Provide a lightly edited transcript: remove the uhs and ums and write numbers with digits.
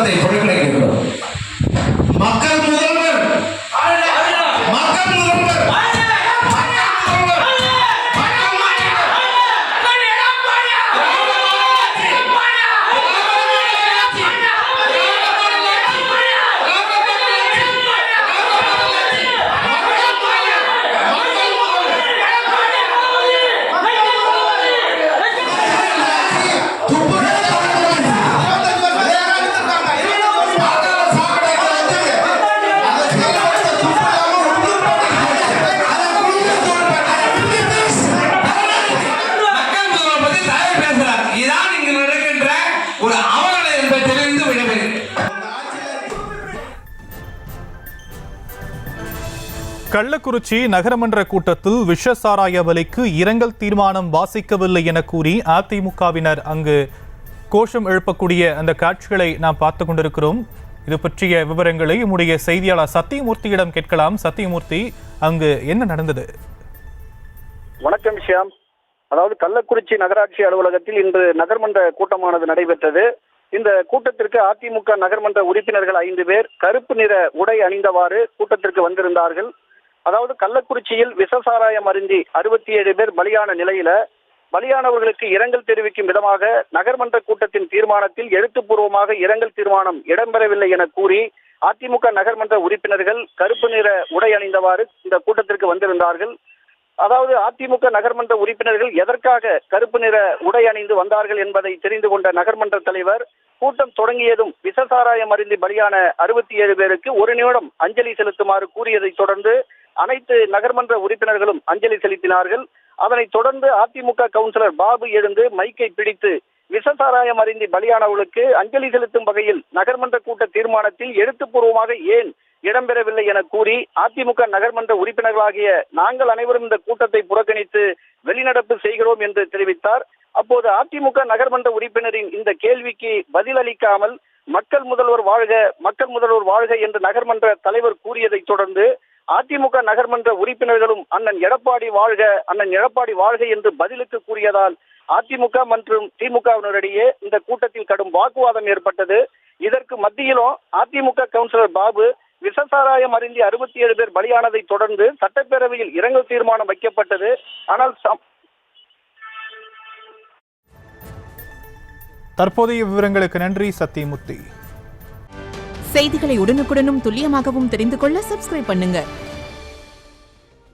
கவனத்தை புறக்கணிக்கின்றோம். மக்கள் முதல்வர் மக்கள் முதல்வர் கள்ளக்குறிச்சி நகரமன்ற கூட்டத்தில் விஷ சாராய விலைக்கு இரங்கல் தீர்மானம் வாசிக்கவில்லை என கூறி அதிமுகவினர் அங்கு கோஷம் எழுப்பக்கூடிய அந்த காட்சிகளை நாம் பார்த்து கொண்டிருக்கிறோம். இது பற்றிய விவரங்களை நம்முடைய செய்தியாளர் சத்தியமூர்த்தியிடம் கேட்கலாம். சத்தியமூர்த்தி, அங்கு என்ன நடந்தது? வணக்கம் ஷியாம். அதாவது கள்ளக்குறிச்சி நகராட்சி அலுவலகத்தில் இன்று நகர்மன்ற கூட்டமானது நடைபெற்றது. இந்த கூட்டத்திற்கு அதிமுக நகர்மன்ற உறுப்பினர்கள் 5 பேர் கருப்பு நிற உடை அணிந்தவாறு கூட்டத்திற்கு வந்திருந்தார்கள். அதாவது கள்ளக்குறிச்சியில் விஷசாராயம் அருந்தி 67 பேர் பலியான நிலையில பலியானவர்களுக்கு இரங்கல் தெரிவிக்கும் விதமாக நகர்மன்ற கூட்டத்தின் தீர்மானத்தில் எழுத்துப்பூர்வமாக இரங்கல் தீர்மானம் இடம்பெறவில்லை என கூறி அதிமுக நகர்மன்ற உறுப்பினர்கள் கருப்பு நிற உடை அணிந்தவாறு இந்த கூட்டத்திற்கு வந்திருந்தார்கள். அதாவது அதிமுக நகர்மன்ற உறுப்பினர்கள் எதற்காக கருப்பு நிற உடை அணிந்து வந்தார்கள் என்பதை தெரிந்து கொண்ட நகர்மன்ற தலைவர் கூட்டம் தொடங்கியதும் விஷசாராயம் அருந்தி பலியான 67 பேருக்கு 1 நிமிடம் அஞ்சலி செலுத்துமாறு கூறியதை தொடர்ந்து அனைத்து நகர்மன்ற உறுப்பினர்களும் அஞ்சலி செலுத்தினார்கள். அதனைத் தொடர்ந்து அதிமுக கவுன்சிலர் பாபு எழுந்து மைக்கை பிடித்து விஷசாராயம் அருந்தி பலியானவர்களுக்கு அஞ்சலி செலுத்தும் வகையில் நகர்மன்ற கூட்ட தீர்மானத்தில் எழுத்துப்பூர்வமாக ஏன் இடம்பெறவில்லை என கூறி அதிமுக நகர்மன்ற உறுப்பினர்களாகிய நாங்கள் அனைவரும் இந்த கூட்டத்தை புறக்கணித்து வெளிநடப்பு செய்கிறோம் என்று தெரிவித்தார். அப்போது அதிமுக நகர்மன்ற உறுப்பினரின் இந்த கேள்விக்கு பதிலளிக்காமல் மக்கள் முதல்வர் வாழ்க, மக்கள் முதல்வர் வாழ்க என்று நகர்மன்ற தலைவர் கூறியதை தொடர்ந்து அதிமுக நகர்மன்ற உறுப்பினர்களும் அண்ணன் எடப்பாடி வாழ்க, அண்ணன் எடப்பாடி வாழ்க என்று பதிலுக்கு கூறியதால் அதிமுக மற்றும் திமுகவினரிடையே இந்த கூட்டத்தில் கடும் வாக்குவாதம் ஏற்பட்டது. இதற்கு மத்தியிலும் அதிமுக கவுன்சிலர் பாபு விஷசாராயம் அருந்தி 67 பேர் பலியானதை தொடர்ந்து சட்டப்பேரவையில் இரங்கல் தீர்மானம் வைக்கப்பட்டது. ஆனால் தற்போதைய விவரங்களுக்கு நன்றி சத்தியமூர்த்தி. செய்திகளை உடனுக்குடனும் துல்லியமாகவும் தெரிந்து கொள்ள சப்ஸ்கிரைப் பண்ணுங்க.